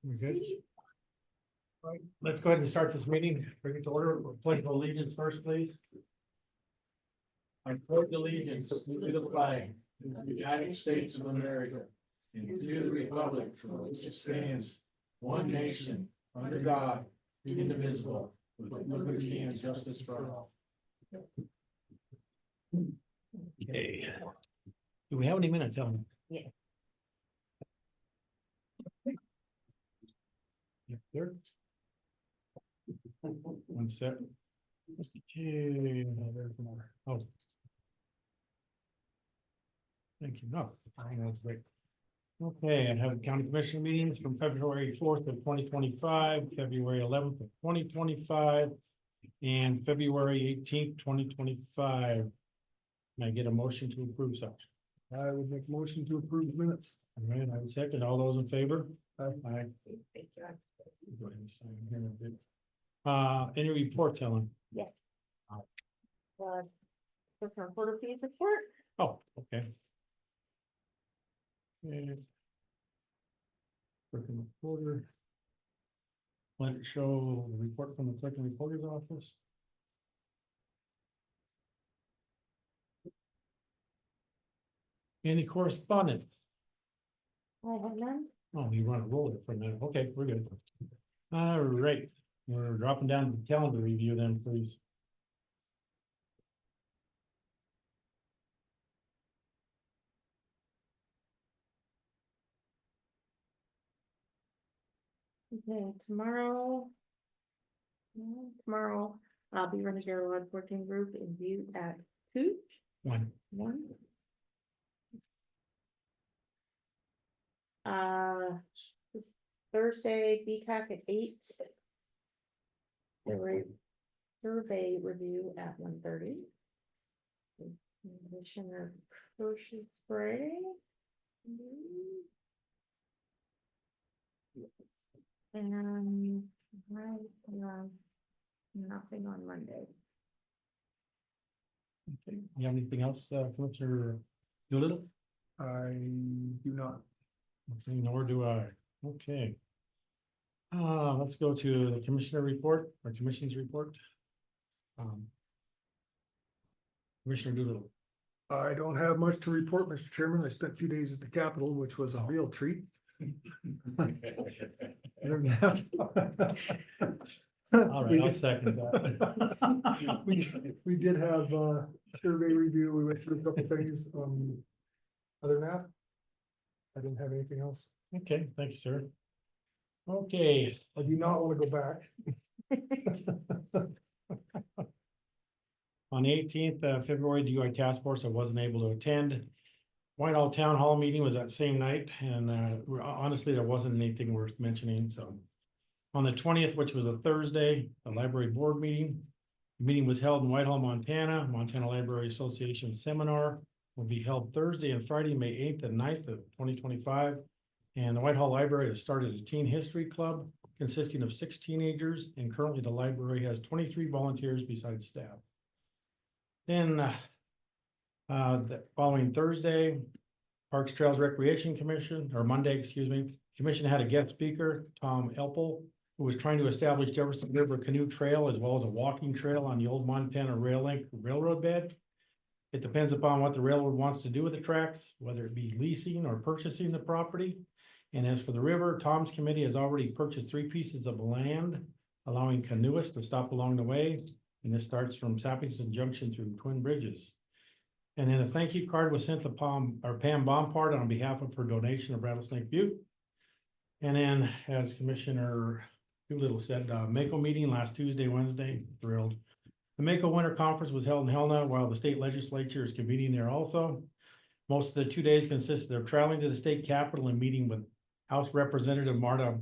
We good? All right, let's go ahead and start this meeting. Bring it to order. Pledge of allegiance first, please. I pledge allegiance to the flag of the United States of America and to the republic for which it stands, one nation, under God, indivisible, with liberty and justice for all. Okay. Do we have any minutes, Ellen? Yeah. Yep, there. 1 sec. Okay, there's more. Oh. Thank you. No, that's great. Okay, I have county commission meetings from February 4th of 2025, February 11th of 2025, and February 18th, 2025. Can I get a motion to approve such? I would make a motion to approve minutes. All right, I would second. All those in favor? Aye. Thank you. Go ahead and sign here in a bit. Any reports, Ellen? Personal photo fees report. Oh, okay. Okay. Clerk and recorder. Let it show the report from the clerk and recorder's office. Any correspondence? I have none. Oh, you want to roll it for a minute. Okay, we're good. All right, we're dropping down to the calendar review then, please. Okay, tomorrow. Tomorrow, I'll be running your lodge working group in view at 2. One. Thursday, BTAC at 8. The survey review at 1:30. Commissioner Kirsch's spray. And nothing on Monday. Okay, you have anything else, Commissioner Doolittle? I do not. Okay, nor do I. Okay. Let's go to the commissioner report, or commission's report. Commissioner Doolittle. I don't have much to report, Mr. Chairman. I spent 2 days at the Capitol, which was a real treat. Other than that, All right, I'll second that. we did have survey review. We went through a couple things. Other than that, I didn't have anything else. Okay, thank you, sir. Okay, I do not want to go back. on the 18th of February, DUI task force, I wasn't able to attend. Whitehall Town Hall meeting was that same night, and honestly, there wasn't anything worth mentioning, so. On the 20th, which was a Thursday, the library board meeting. The meeting was held in Whitehall, Montana. Montana Library Association seminar will be held Thursday and Friday, May 8th and 9th of 2025. And the Whitehall Library has started a teen history club consisting of 6 teenagers, and currently the library has 23 volunteers besides staff. Then the following Thursday, Parks Trails Recreation Commission, or Monday, excuse me, commission had a guest speaker, Tom Elpel, who was trying to establish Jefferson River Canoe Trail as well as a walking trail on the old Montana Rail Link railroad bed. It depends upon what the railroad wants to do with the tracks, whether it be leasing or purchasing the property. And as for the river, Tom's committee has already purchased 3 pieces of land, allowing canoeists to stop along the way. And this starts from Sappington Junction through Twin Bridges. And then a thank you card was sent to Pam Bompard on behalf of her donation of Rattlesnake Butte. And then, as Commissioner Doolittle said, Mako meeting last Tuesday, Wednesday, thrilled. The Mako Winter Conference was held in Helena while the state legislature is convening there also. Most of the 2 days consisted of traveling to the state capitol and meeting with House Representative Marta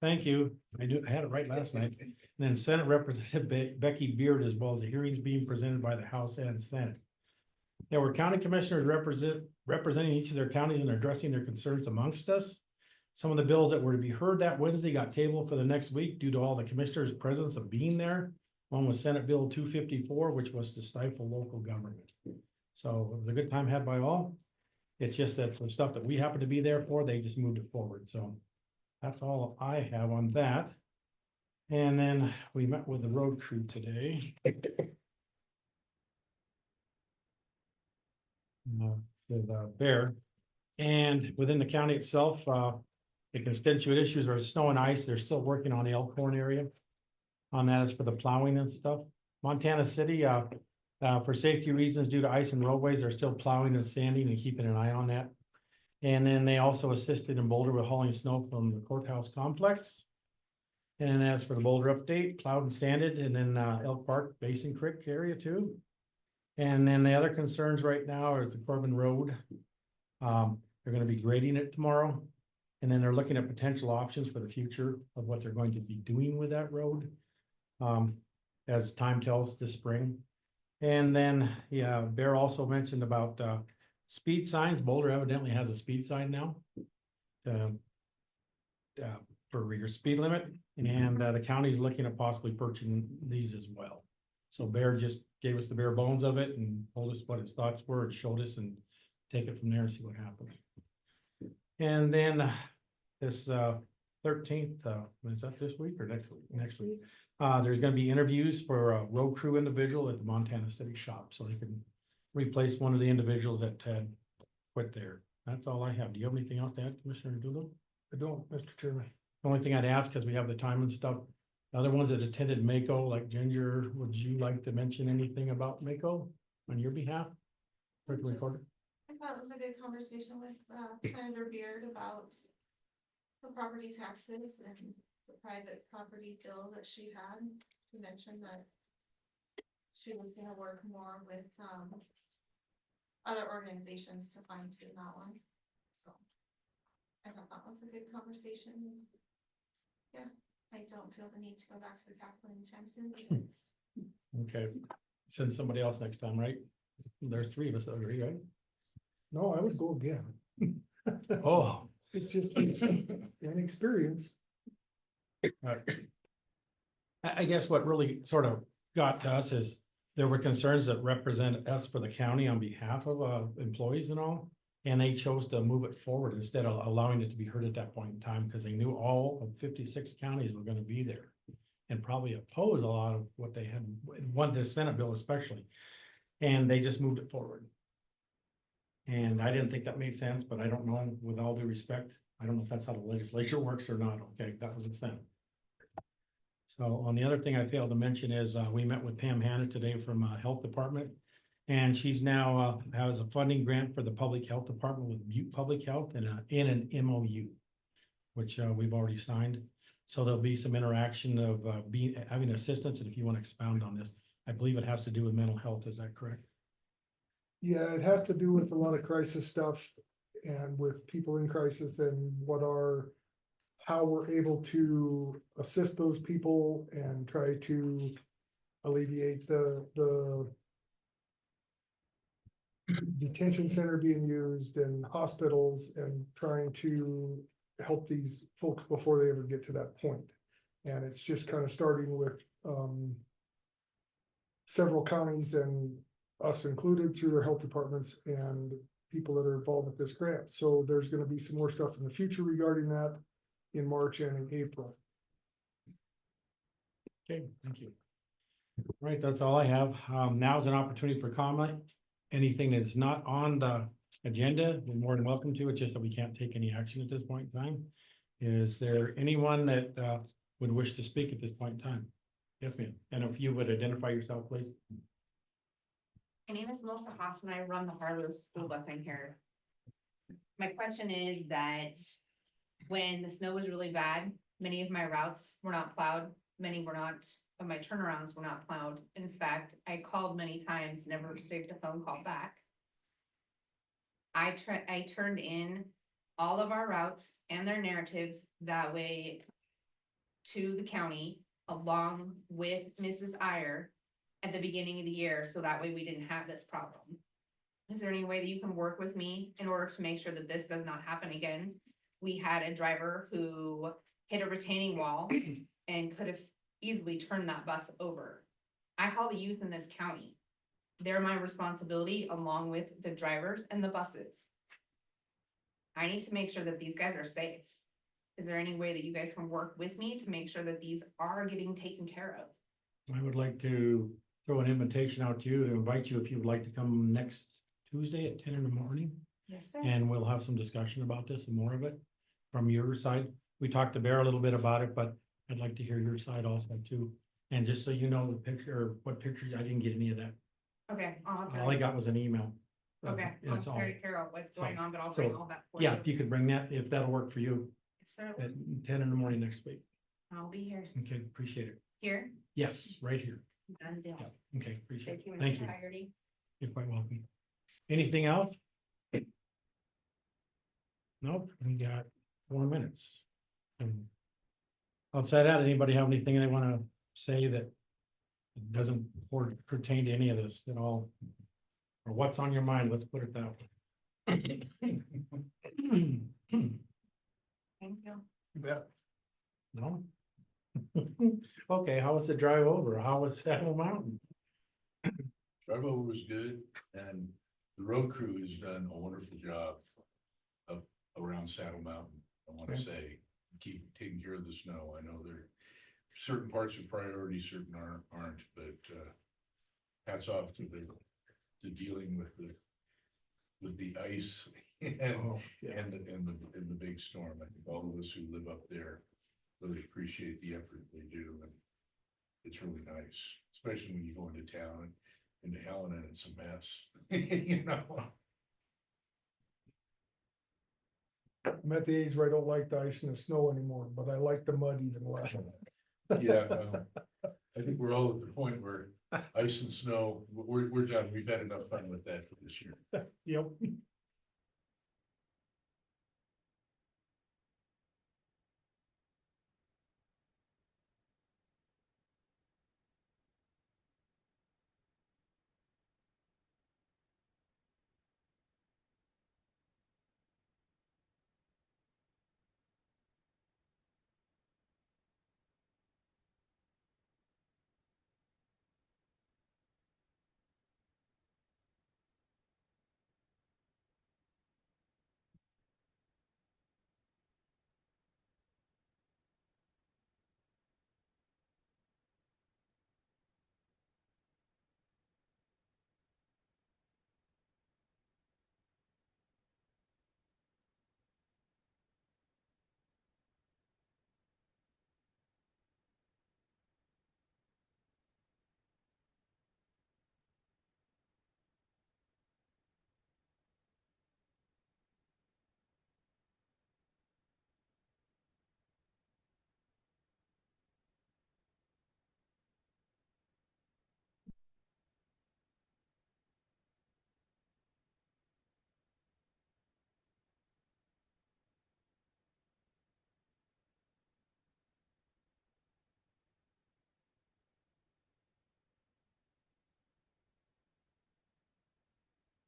Thank you. I had it right last night. And then Senate Representative Becky Beard, as well as the hearings being presented by the House and Senate. There were county commissioners representing each of their counties and addressing their concerns amongst us. Some of the bills that were to be heard that Wednesday got tabled for the next week due to all the commissioners' presence of being there. One was Senate Bill 254, which was to stifle local government. So it was a good time had by all. It's just that the stuff that we happen to be there for, they just moved it forward, so that's all I have on that. And then we met with the road crew today. With Bear, and within the county itself, the constituent issues are snow and ice. They're still working on the Elkhorn area. On that is for the plowing and stuff. Montana City, for safety reasons due to ice and roadways, they're still plowing and sanding and keeping an eye on that. And then they also assisted in Boulder with hauling snow from the courthouse complex. And as for the Boulder update, plowed and sanded, and then Elk Park Basin Creek area too. And then the other concerns right now is the Corbin Road. They're gonna be grading it tomorrow. And then they're looking at potential options for the future of what they're going to be doing with that road. As time tells this spring. And then, yeah, Bear also mentioned about, speed signs. Boulder evidently has a speed sign now. For your speed limit, and the county's looking at possibly purchasing these as well. So Bear just gave us the bare bones of it and told us what his thoughts were and showed us, and take it from there and see what happens. And then this 13th, is that this week or next week? Next week. There's gonna be interviews for a road crew individual at the Montana City shop, so they can replace one of the individuals that had quit there. That's all I have. Do you have anything else to add, Commissioner Doolittle? I don't, Mr. Chairman. The only thing I'd ask, because we have the time and stuff, the other ones that attended Mako, like Ginger, would you like to mention anything about Mako on your behalf? For the recorder? I thought it was a good conversation with Senator Beard about the property taxes and the private property bill that she had. She mentioned that she was gonna work more with other organizations to fine tune that one. So I thought that was a good conversation. Yeah, I don't feel the need to go back to the capital anytime soon. Okay, send somebody else next time, right? There's three of us that agree, right? No, I would go again. Oh. It's just an experience. I guess what really sort of got to us is there were concerns that represent us for the county on behalf of employees and all. And they chose to move it forward instead of allowing it to be heard at that point in time, because they knew all of 56 counties were gonna be there. And probably oppose a lot of what they had, one, this Senate bill especially. And they just moved it forward. And I didn't think that made sense, but I don't know, with all due respect, I don't know if that's how the legislature works or not. Okay, that was the Senate. So on the other thing I failed to mention is, we met with Pam Hanna today from Health Department. And she's now has a funding grant for the Public Health Department with Butte Public Health and in an MOU, which we've already signed. So there'll be some interaction of having assistance. And if you want to expound on this, I believe it has to do with mental health. Is that correct? Yeah, it has to do with a lot of crisis stuff and with people in crisis and how we're able to assist those people and try to alleviate the detention center being used and hospitals and trying to help these folks before they ever get to that point. And it's just kind of starting with several counties and us included through their health departments and people that are involved with this grant. So there's going to be some more stuff in the future regarding that in March and in April. Okay, thank you. All right, that's all I have. Now is an opportunity for comment. Anything that's not on the agenda, you're more than welcome to. It's just that we can't take any action at this point in time. Is there anyone that would wish to speak at this point in time? Yes, ma'am. And if you would identify yourself, please. My name is Melissa Haas and I run the Harlow school busing here. My question is that when the snow was really bad, many of my routes were not plowed. Many were not, of my turnarounds were not plowed. In fact, I called many times, never received a phone call back. I turned in all of our routes and their narratives that way to the county along with Mrs. Iyer at the beginning of the year, so that way we didn't have this problem. Is there any way that you can work with me in order to make sure that this does not happen again? We had a driver who hit a retaining wall and could have easily turned that bus over. I haul the youth in this county. They're my responsibility along with the drivers and the buses. I need to make sure that these guys are safe. Is there any way that you guys can work with me to make sure that these are getting taken care of? I would like to throw an invitation out to you to invite you if you would like to come next Tuesday at 10 in the morning. Yes, sir. And we'll have some discussion about this and more of it from your side. We talked to Bear a little bit about it, but I'd like to hear your side also too. And just so you know, the picture, or what picture, I didn't get any of that. Okay, I'll have to. All I got was an email. Okay, I'll That's all. take care of what's going on, but I'll So, bring all that for you. Yeah, if you could bring that, if that'll work for you, Yes, sir. at 10 in the morning next week. I'll be here. Okay, appreciate it. Here, Yes, right here. done deal. Yeah, okay, appreciate Thank you, it. Thank Mr. you. Haggerty. You're quite welcome. Anything else? Nope, we got 4 minutes. Outside that, anybody have anything they wanna say that doesn't pertain to any of this at all? Or what's on your mind, let's put it that way. Thank you. Yeah. No? Okay, how was the drive over? How was Saddle Mountain? Drive over was good, and the road crew has done a wonderful job of around Saddle Mountain. I want to Okay. say, keep taking care of the snow. I know there certain parts are priority, certain aren't, but hats off to the dealing with the ice and Oh, yeah. and the big storm. I think all of us who live up there really appreciate the effort they do, and it's really nice, especially when you go into town and into Helen and it's a mess, you know? I'm at the age where I don't like the ice and the snow anymore, but I like the mud even less. Yeah, I think we're all at the point where ice and snow, we're done. We've had enough fun with that for this year. Yep.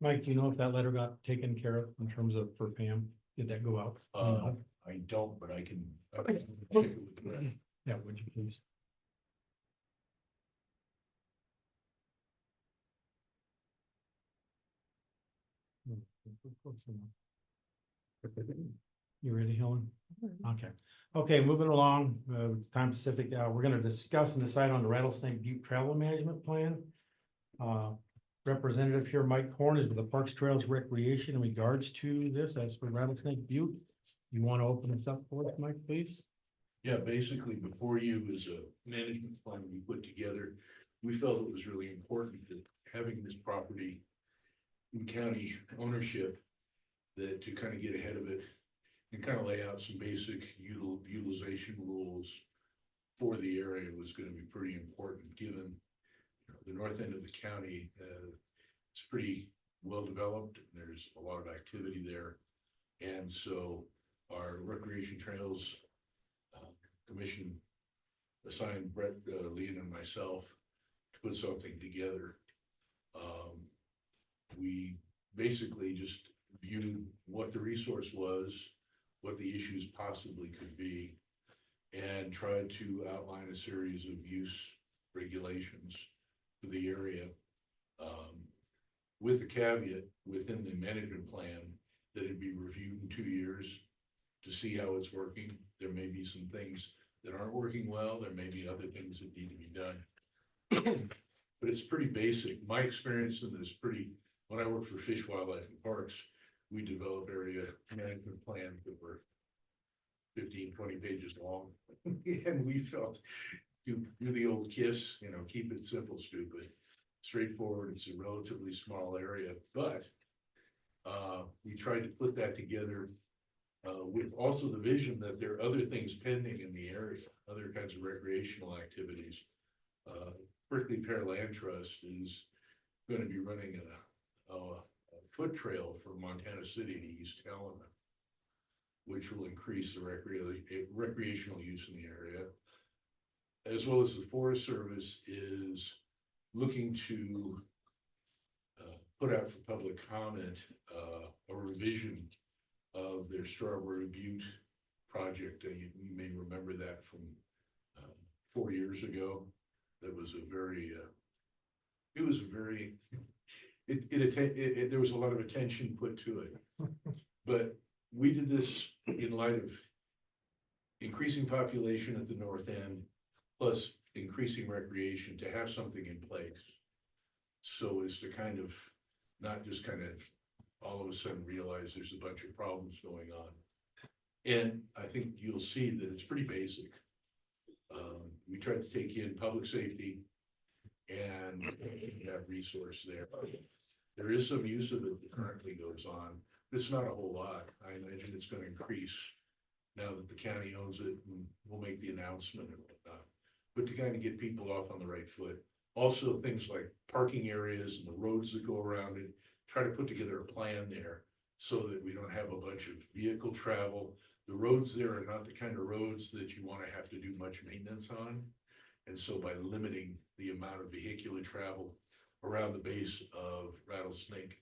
Mike, do you know if that letter got taken care of in terms of for Pam? Did that go out? I don't, but I can check it with Brett. Yeah, would you please? You ready, Helen? Okay, okay, moving along, time Pacific, we're gonna discuss and decide on the Rattlesnake Butte Travel Management Plan. Representative here, Mike Horn, is with the Parks Trails Recreation in regards to this, as for Rattlesnake Butte. You wanna open this up for us, Mike, please? Yeah, basically, before you is a management plan we put together. We felt it was really important that having this property in county ownership, that to kind of get ahead of it and kind of lay out some basic utilization rules for the area was gonna be pretty important, given the north end of the county, it's pretty well developed. There's a lot of activity there. And so our Recreation Trails Commission assigned Brett, Lean and myself to put something together. We basically just viewed what the resource was, what the issues possibly could be, and tried to outline a series of use regulations for the area. With the caveat within the management plan that it'd be reviewed in 2 years to see how it's working. There may be some things that aren't working well, there may be other things that need to be done. But it's pretty basic. My experience in this when I worked for Fish, Wildlife and Parks, we developed area management plans that were 15, 20 pages long. And we felt, do the old KISS, keep it simple, stupid, straightforward. It's a relatively small area, but we tried to put that together with also the vision that there are other things pending in the area, other kinds of recreational activities. Berkeley Pear Land Trust is going to be running a foot trail from Montana City to East Helena, which will increase the recreational use in the area, as well as the Forest Service is looking to put out for public comment a revision of their Strawberry Butte project. You may remember that from 4 years ago. That was there was a lot of attention put to it. But we did this in light of increasing population at the north end, plus increasing recreation, to have something in place. So as to kind of not just all of a sudden realize there's a bunch of problems going on. And I think you'll see that it's pretty basic. We tried to take in public safety and that resource there. There is some use of it that currently goes on. It's not a whole lot. I imagine it's going to increase now that the county owns it, and we'll make the announcement and whatnot. But to kind of get people off on the right foot. Also things like parking areas and the roads that go around it, try to put together a plan there so that we don't have a bunch of vehicle travel. The roads there are not the kind of roads that you want to have to do much maintenance on. And so by limiting the amount of vehicular travel around the base of Rattlesnake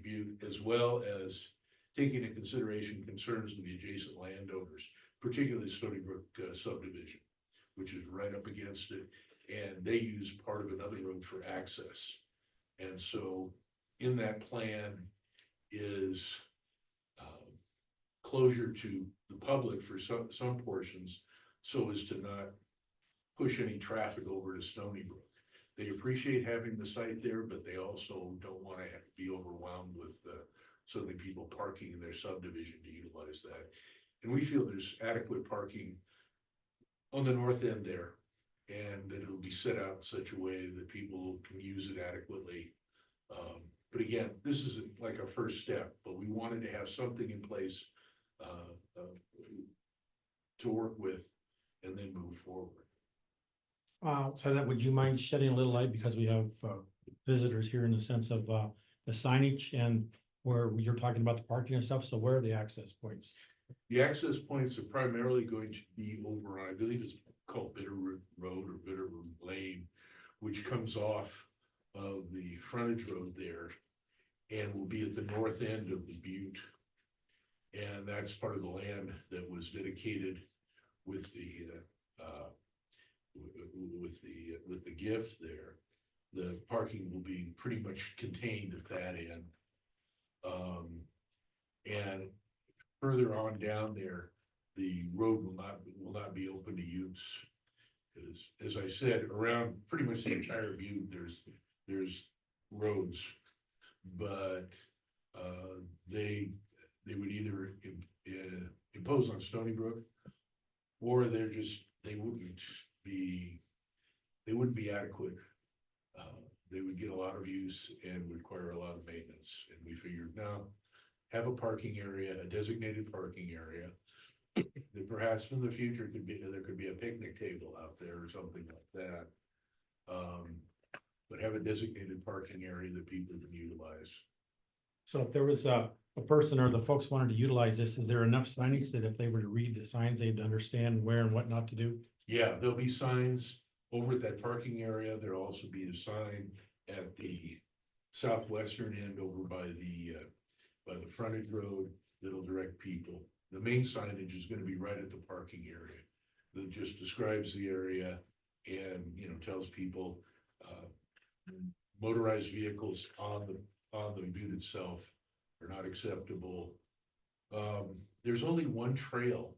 Butte, as well as taking into consideration concerns of the adjacent landowners, particularly Stony Brook subdivision, which is right up against it. And they use part of another road for access. And so in that plan is closure to the public for some portions, so as to not push any traffic over to Stony Brook. They appreciate having the site there, but they also don't want to have to be overwhelmed with suddenly people parking in their subdivision to utilize that. And we feel there's adequate parking on the north end there, and that it'll be set out in such a way that people can use it adequately. But again, this is like a first step, but we wanted to have something in place to work with and then move forward. So that, would you mind shedding a little light, because we have visitors here, in the sense of the signage and where you're talking about the parking and stuff? So where are the access points? The access points are primarily going to be over, I believe it's called Bitterroot Road or Bitterroot Lane, which comes off of the frontage road there and will be at the north end of the butte. And that's part of the land that was dedicated with the gift there. The parking will be pretty much contained at that end. And further on down there, the road will not be open to use. Because, as I said, around pretty much the entire butte, there's roads, but they would either impose on Stony Brook, or they wouldn't be adequate. They would get a lot of use and require a lot of maintenance. And we figured, now have a parking area, a designated parking area. That perhaps in the future there could be a picnic table out there or something like that. But have a designated parking area that people can utilize. So if there was a person or the folks wanted to utilize this, is there enough signage that if they were to read the signs, they'd understand where and what not to do? Yeah, there'll be signs over at that parking area. There'll also be a sign at the southwestern end over by the frontage road that'll direct people. The main signage is going to be right at the parking area that just describes the area and, tells people motorized vehicles on the butte itself are not acceptable. There's only one trail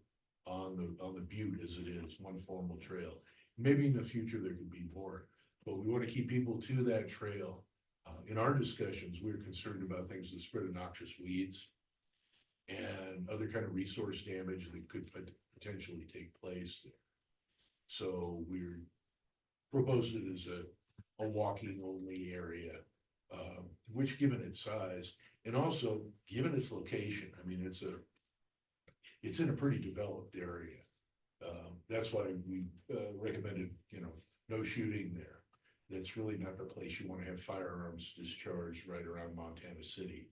on the butte as it is, one formal trail. Maybe in the future there could be more, but we want to keep people to that trail. In our discussions, we're concerned about things that spread of noxious weeds and other kind of resource damage that could potentially take place there. So we're proposed it as a walking only area, which given its size and also given its location, I mean, it's in a pretty developed area. That's why we recommended, no shooting there. That's really not the place you want to have firearms discharged right around Montana City.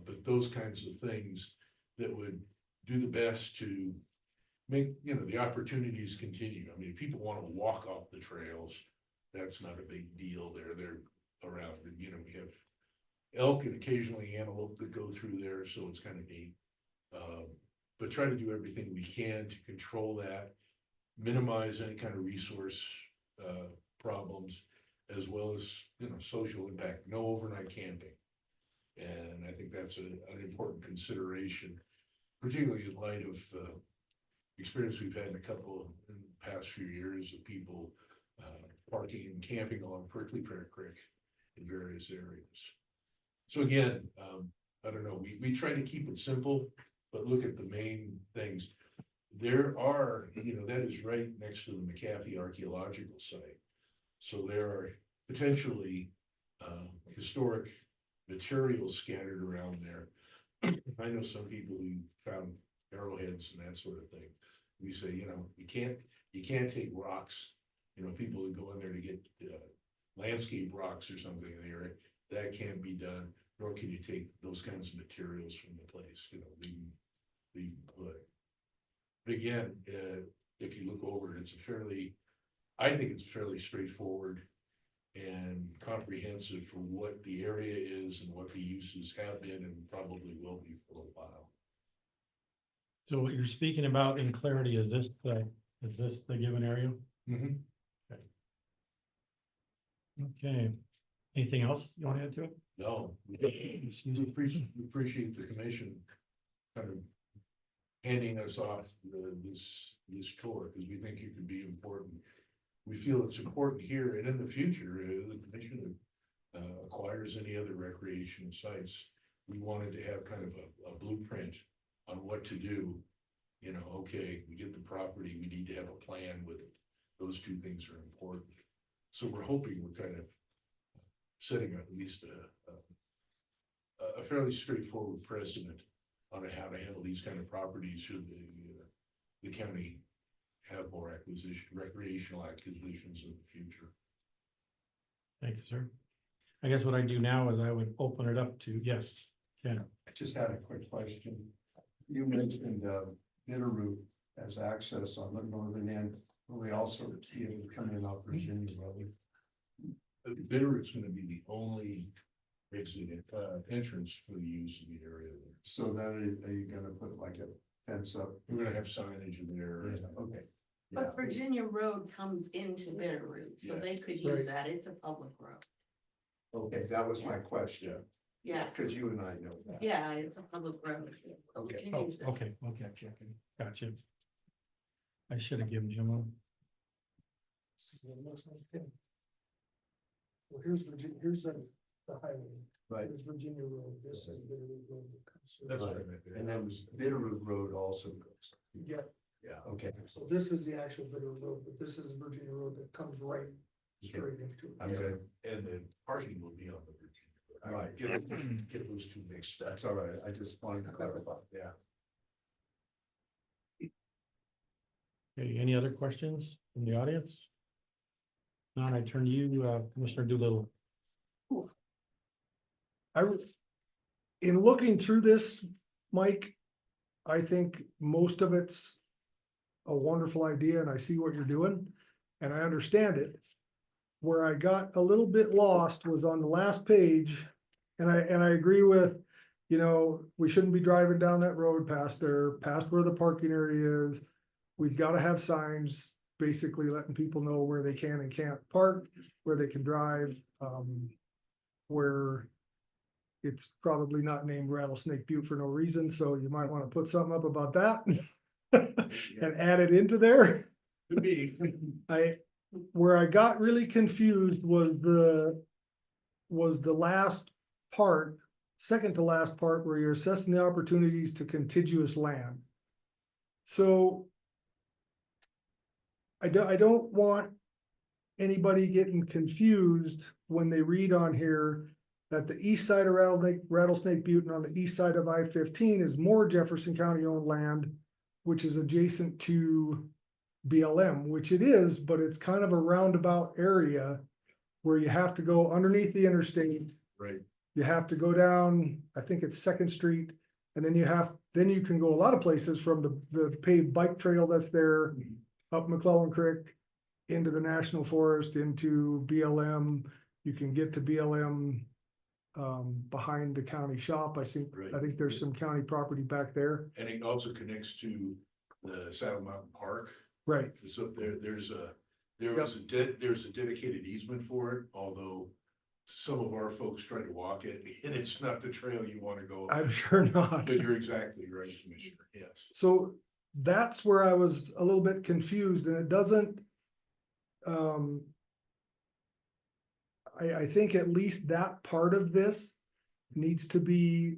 But those kinds of things that would do the best to make, the opportunities continue. I mean, if people want to walk off the trails, that's not a big deal there. They're around, we have elk and occasionally antelope that go through there, so it's kind of neat. But try to do everything we can to control that, minimize any kind of resource problems, as well as, social impact, no overnight camping. And I think that's an important consideration, particularly in light of experience we've had in the past few years of people parking and camping along Prickly Pear Creek in various areas. So again, I don't know, we try to keep it simple, but look at the main things. There are, that is right next to the McAfee archaeological site. So there are potentially historic materials scattered around there. I know some people who found arrowheads and that sort of thing. We say, you can't take rocks, people who go in there to get landscape rocks or something in the area, that can't be done, nor can you take those kinds of materials from the place, leave them put. But again, if you look over it, I think it's fairly straightforward and comprehensive for what the area is and what the uses have been and probably will be for a while. So what you're speaking about in clarity, is this the given area? Mm-hmm. Okay. Anything else you want to add to it? No, Excuse we me. appreciate the commission kind of handing us off this tour, because we think it could be important. We feel it's important here and in the future, the commission acquires any other recreational sites. We wanted to have kind of a blueprint on what to do. Okay, we get the property, we need to have a plan with it. Those two things are important. So we're hoping we're kind of setting up at least a fairly straightforward precedent on how to handle these kind of properties should the county have more recreational acquisitions in the future. Thank you, sir. I guess what I do now is I would open it up to, yes, Ken. I just had a quick question. You mentioned Bitterroot as access on the northern end. Will they also be able to come in off Virginia Road? Bitterroot's gonna be the only exit entrance for the use of the area there. So then are you gonna put like a fence up? We're gonna have signage in there. Yeah, okay. Yeah. But Virginia Road comes into Bitterroot, so Yeah. they could Right. use that, it's a public road. Okay, that was my question, Yeah, because you and I know that. yeah, it's a public road. You Okay. can Oh, use it. okay, gotcha. I should have given Jim one. Well, here's the highway. Right. There's Virginia Road, this is Bitterroot Road that comes through. That's what I Right. meant. And then Bitterroot Road also goes. Yeah, Yeah. Okay, so this is the actual Bitterroot Road, but this is Virginia Road that comes right straight into it. I'm good. And the parking will be on the Virginia. Road. Right. Get those two mixed up. That's all right. I just wanted to clarify. Yeah. Okay, any other questions from the audience? Now I turn to you, Commissioner Doolittle. In looking through this, Mike, I think most of it's a wonderful idea and I see what you're doing and I understand it. Where I got a little bit lost was on the last page. And I agree with, we shouldn't be driving down that road past where the parking area is. We've got to have signs basically letting people know where they can and can't park, where they can drive, where it's probably not named Rattlesnake Butte for no reason, so you might wanna put something up about that. And add it into there. Could be. Where I got really confused was the last part, second to last part, where you're assessing the opportunities to contiguous land. So I don't want anybody getting confused when they read on here that the east side of Rattlesnake Butte and on the east side of I-15 is more Jefferson County owned land, which is adjacent to BLM, which it is, but it's kind of a roundabout area where you have to go underneath the interstate. Right. You have to go down, I think it's Second Street, and then you can go a lot of places from the paved bike trail that's there, up McClellan Creek, into the National Forest, into BLM. You can get to BLM behind the county shop. I think there's some county property back there. And it also connects to the Saddle Mountain Park. Right. It's up there, there's a dedicated easement for it, although some of our folks try to walk it, and it's not the trail you wanna go. I'm sure not. But you're exactly right, Commissioner, yes. So that's where I was a little bit confused, and it doesn't. I think at least that part of this needs to be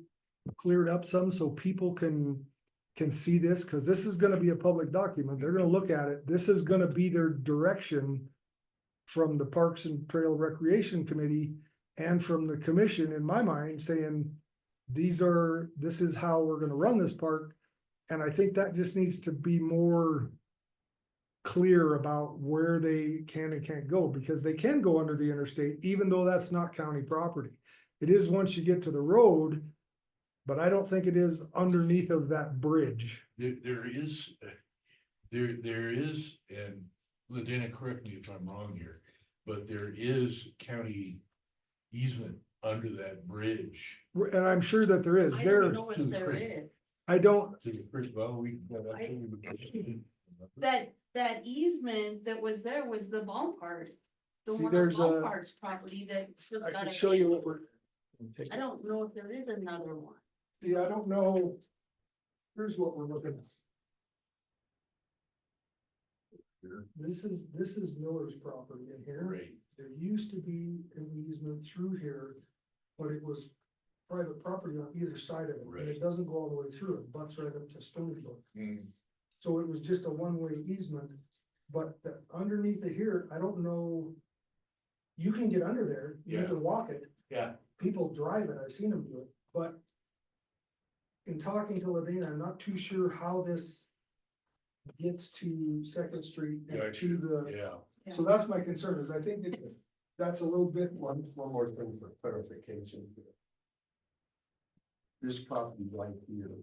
cleared up some so people can see this, because this is gonna be a public document. They're gonna look at it. This is gonna be their direction from the Parks and Trail Recreation Committee and from the commission, in my mind, saying this is how we're gonna run this park. And I think that just needs to be more clear about where they can and can't go, because they can go under the interstate, even though that's not county property. It is once you get to the road, but I don't think it is underneath of that bridge. There is, and Ladena, correct me if I'm wrong here, but there is county easement under that bridge. And I'm sure that there is. I There, don't know to if the there creek. is. I don't, To the creek, well, we. That easement that was there was the Baumgart. The See, one on there's a- Baumgart's property that just I got. can show you what abandoned. we're. I don't know if there is another one. See, I don't know. Here's what we're looking at. This is Miller's property in here. Right, There used to be an easement through here, but it was private property on either side of it. And Right. it doesn't go all the way through. It butts right up to Stony Brook. Mm, So it was just a one-way easement, but underneath it here, I don't know. You can get under there, you Yeah. can walk it, yeah, people drive it, I've seen them do it, but. In talking to Ladena, I'm not too sure how this gets to Second Street and Gotcha. to the, yeah, so that's my concern, is I think that that's a little bit. One more thing for clarification. This property right here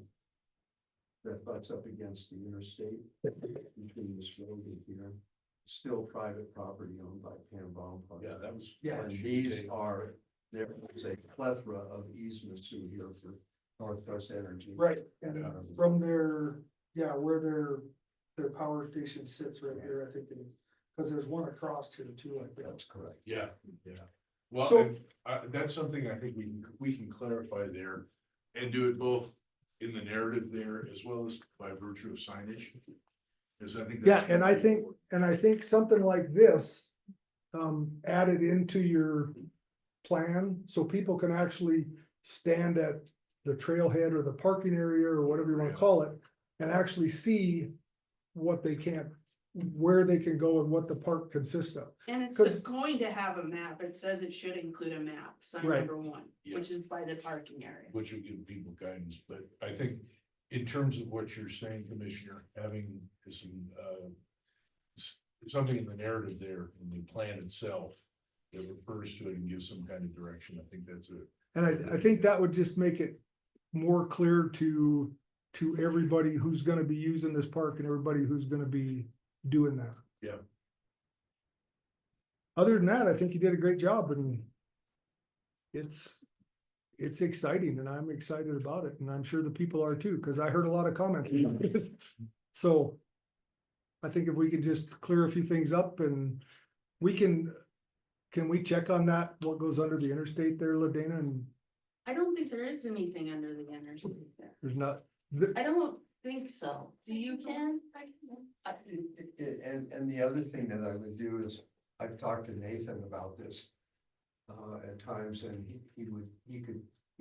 that butts up against the interstate between this road and here, still private property owned by Pam Baumgart. yeah, that was. Yeah. And these are, there is a plethora of easements through here for Northwest Energy. Right, and Yeah. from their, where their power station sits right here, I think it is, because there's one across here too, I think. That's correct. Yeah, yeah. Well, So- and, that's something I think we can clarify there and do it both in the narrative there as well as by virtue of signage. Cause I think. Yeah, that's- and I think something like this, added into your plan, so people can actually stand at the trailhead or the parking area or whatever you wanna Yeah. call it, and actually see what they can, where they can go and what the park consists of. And it's 'Cause- going to have a map. It says it should include a map, sign Right. number 1, which is by the parking area. Which would give people guidance, but I think in terms of what you're saying, Commissioner, having some, something in the narrative there, in the plan itself, that refers to it and gives some kind of direction, I think that's it. And I think that would just make it more clear to everybody who's gonna be using this park and everybody who's gonna be doing that. Yeah. Other than that, I think you did a great job, and it's exciting, and I'm excited about it, and I'm sure the people are too, because I heard a lot of comments about this. So I think if we could just clear a few things up, and we can we check on that, what goes under the interstate there, Ladena, and I don't think there is anything under the interstate there. There's not, I don't think so. Do you, Ken? And the other thing that I would do is, I've talked to Nathan about this. At times, and he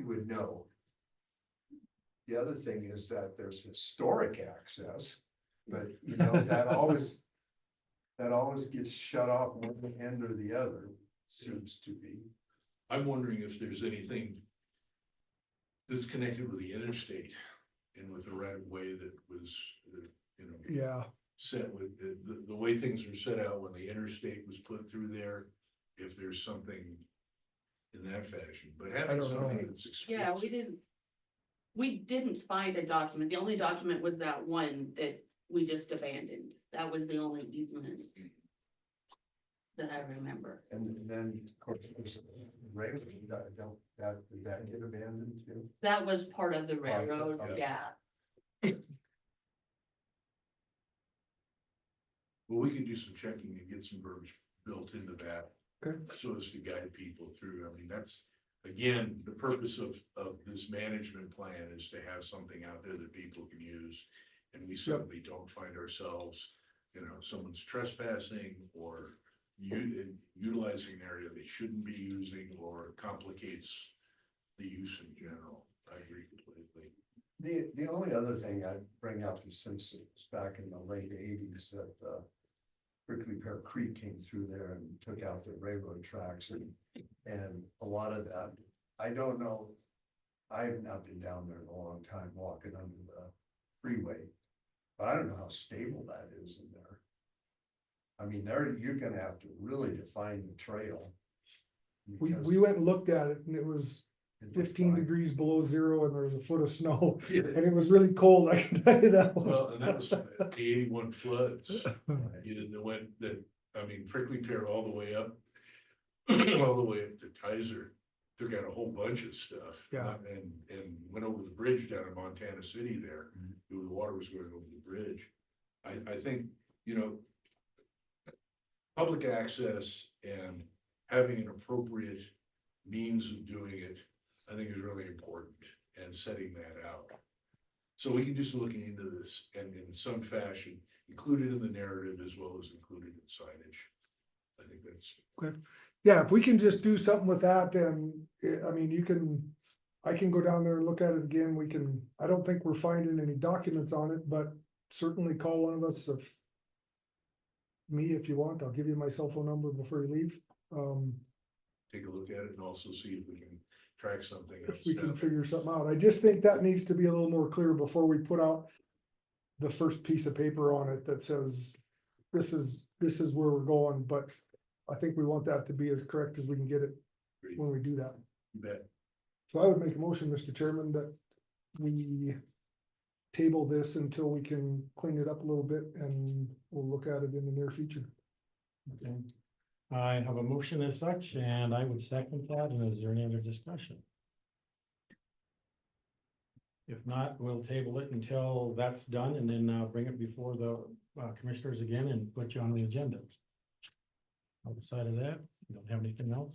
would know. The other thing is that there's historic access, but you know, that always gets shut off one end or the other, seems to be. I'm wondering if there's anything that's connected with the interstate and with the right of way that was, you know, yeah, set with the way things were set out when the interstate was put through there. If there's something in that fashion, but I having don't something know. that's Yeah, explicit. we didn't find a document. The only document was that one that we just abandoned. That was the only easement that I remember. And then, of course, there's the railroad, did that get abandoned too? That was part of the Right, railroad, okay. yeah. Well, we could do some checking and get some verbiage built into that. Okay. So as to guide people through. I mean, that's, again, the purpose of this management plan is to have something out there that people can use. And we certainly don't find ourselves, you know, someone's trespassing or utilizing an area they shouldn't be using or complicates the use in general. I agree completely. The only other thing I'd bring up is, since it was back in the late eighties that, Prickly Pear Creek came through there and took out the railroad tracks, and a lot of that, I don't know. I've not been down there in a long time walking under the freeway, but I don't know how stable that is in there. I mean, you're gonna have to really define the trail. we because went and looked at it and it was it looks 15 fine. degrees below zero and there was a foot of snow. Yeah. And it was really cold, I can tell you that. Well, and that was the 81 floods. You didn't went that, I mean, Prickly Pear all the way up, all the way up to Kaiser, took out a whole bunch of stuff. Yeah. And went over the bridge down in Montana City there, the water was going over the bridge. I think, you know, public access and having an appropriate means of doing it, I think is really important, and setting that out. So we can do some looking into this and in some fashion, include it in the narrative as well as included in signage. I think that's, Yeah, if we can just do something with that, and I mean, I can go down there and look at it again. I don't think we're finding any documents on it, but certainly call one of us if you want. I'll give you my cell phone number before you leave. take a look at it and also see if we can track something If else we can down. figure something out. I just think that needs to be a little more clear before we put out the first piece of paper on it that says, this is where we're going, but I think we want that to be as correct as we can get it when we do that. You bet. So I would make a motion, Mr. Chairman, that we table this until we can clean it up a little bit, and we'll look at it in the near future. Okay. I have a motion as such, and I would second that, and is there any other discussion? If not, we'll table it until that's done, and then bring it before the commissioners again and put you on the agenda. Outside of that, you don't have anything else?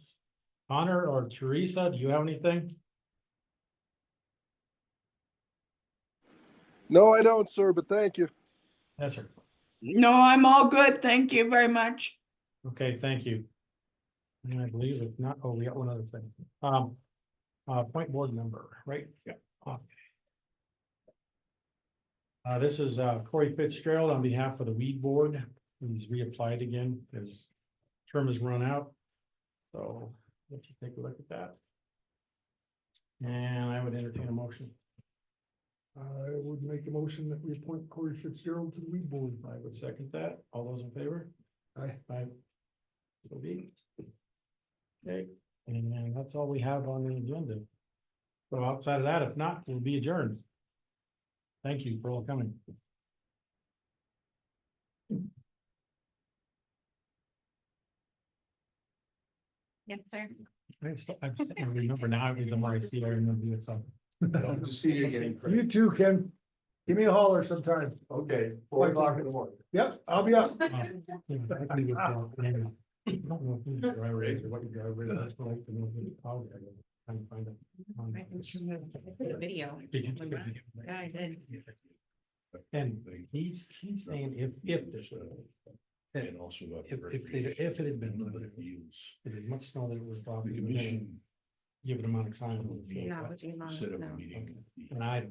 Connor or Teresa, do you have anything? No, I don't, sir, but thank you. Yes, sir. No, I'm all good. Thank you very much. Okay, thank you. And I believe if not, oh, we got one other thing. Point board member, right? Yeah. This is Corey Fitzgerald on behalf of the weed board. He's reapplied again. His term has run out. So let you take a look at that. And I would entertain a motion. I would make a motion that we appoint Corey Fitzgerald to the weed board. I would second that. All those in favor? Aye. Aye. So be. Okay, and that's all we have on the agenda. So outside of that, if not, we'll be adjourned. Thank you for all coming. Yes, sir. I remember now, every time I see it, I remember it, so. Hope to see you again, Craig. You too, Ken. Give me a holler sometime. Okay, 4 o'clock in the morning. Yep, I'll be up. I don't know if your driver is or what your driver is, that's what I like to know. Trying to find it. I can show you the video. Did you take a video? Yeah, I did. And he's saying if this would, And also about. if it had been, Yields. if it much snow that it was The probably gonna commission. give it amount of time. Not with the amount of Set up a snow. meeting. with the And I,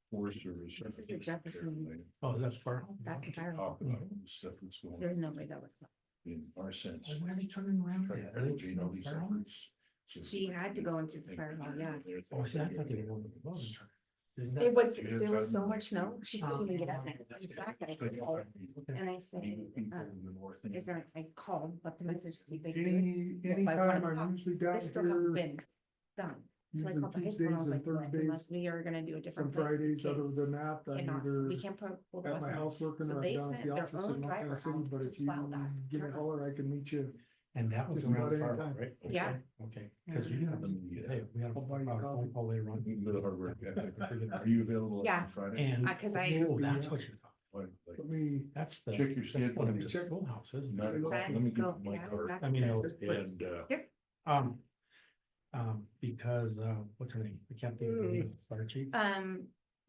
Forest Service. This is a Jefferson. oh, that's far. That's the fire. Talk about the stuff that's going There's on no way that was. in our sense. Why are they turning around? Trying to Are they coordinate all these fire hall? efforts. So- She had to go in through the fire hall, yeah. Oh, see, I thought they were going to the building. Isn't It that- was, there was so much snow, she couldn't even get up there. In fact, I called and I said, is there, I called, left a message, see if they could. By 1 Anytime o'clock, I'm usually down They still haven't here, been done. So I usually called the high school and I was Tuesdays like, and look, Thursdays, unless we are gonna do a some different. place, Fridays, other kids than that, I'm cannot- either We can't put. pull the at bus my out. house working So or they down at sent the their office own in Montana driver City, out but to if you plow that give me a turn. holler, I can meet you. And that was Just around about the any fire, time. right? Yeah. Okay, because we had, hey, we had a I'll buy you a phone call later on. You can go to Hardware Cafe. Are you available Yeah. on Friday? And, Cause I, oh, that's what you're talking, Like, Let me, that's the. Check your that's schedule. one of the Check. schoolhouses. 9 o'clock, let me let's give go, you my yeah, card. that's I mean, okay. And, Because, what's her name? I can't think of her name, fire chief. I'm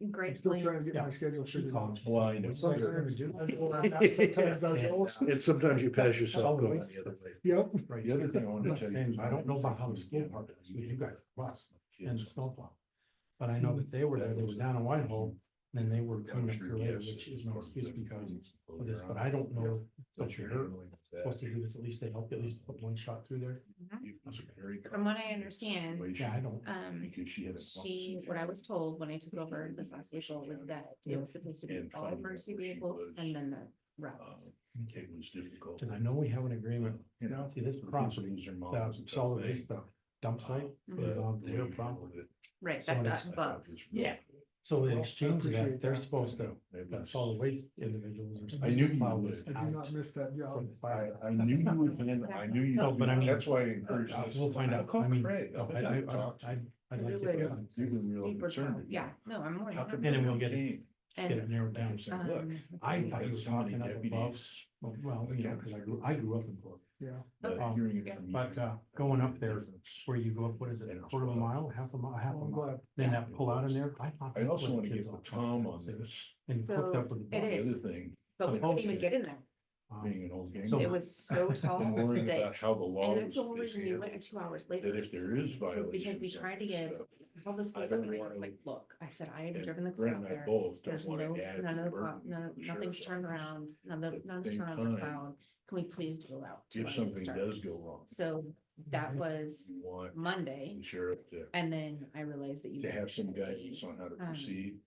Grace still trying to Williams. get my schedule She figured called. out. well, I know. Sometimes sometimes I don't. And sometimes you pass yourself going going the other way. Yep, Right. The other thing I wanted to Not tell you. saying- is I don't know about how the kids school part is with you guys, bus and the snowplow. But I know that they were there, they were down in Whitehall, then they were coming up here later, which is no excuse because of this, but I don't know. Don't you hear? Supposed to do this, at least they help, at least put one shot through there. From what I understand, Yeah, I don't. Because she had. what I was told when I took over this last April was that it was supposed to be And all finding emergency out where she vehicles was, and then the routes. It was difficult. And I know we have an agreement, You know, see this property, the solid waste, the dump site is on their property. Right, So that's it's- above. Yeah. So in exchange of that, Appreciate they're that. supposed to, that solid waste individuals are. supposed I knew to you plow would. this I do out not miss that job. from the fire. I knew you would, I knew you. No, but I mean- That's why I encouraged us. We'll find out. Call I mean, Craig. I'd like It to, was- You've been real Paper concerned. trail. Yeah, no, I'm more How than come And then happy. we'll get it- came? get it narrowed down. I'm saying, look, I we've thought had you were so many talking up above, deputies, well, you know, cause I grew up in Florida. Yeah, but Um, hearing it from you. But, going up there, where you go up, what is it, a quarter of a mile, half a mile, half a I'm mile, glad. then that pull out in there, I thought. I that's also where want to the give kids the all Tom talk on about. this, And hooked So, up with the. it the other is. thing, But we couldn't even supposedly. get in there. being an old gang. So- It was so tall And worrying about that, how the law. and was that's the only reason we facing went it, 2 hours That later. if there is Was violations. because we tried to give all the schools I up don't there, wanna- like, look, I said, I have and driven the car Brent out and I there. both don't There's want no, to add none to of the the, burden none, of the nothing's sheriff's turned office. around, none Same turned on the time, cloud. Can we please do out? to If when we something start? does go wrong, So that was you want Monday, the sheriff to, and then I realized that you. to have some guidance on how to proceed.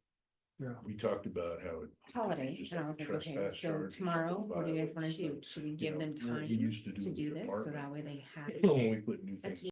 Yeah. We talked about how it. Holiday, just and I like was a like, okay, trespass so charge or tomorrow, something what do you guys wanna violates, do? Should we you give know, them where time he used to do to with do the this, so department. that way they have. When we put new And things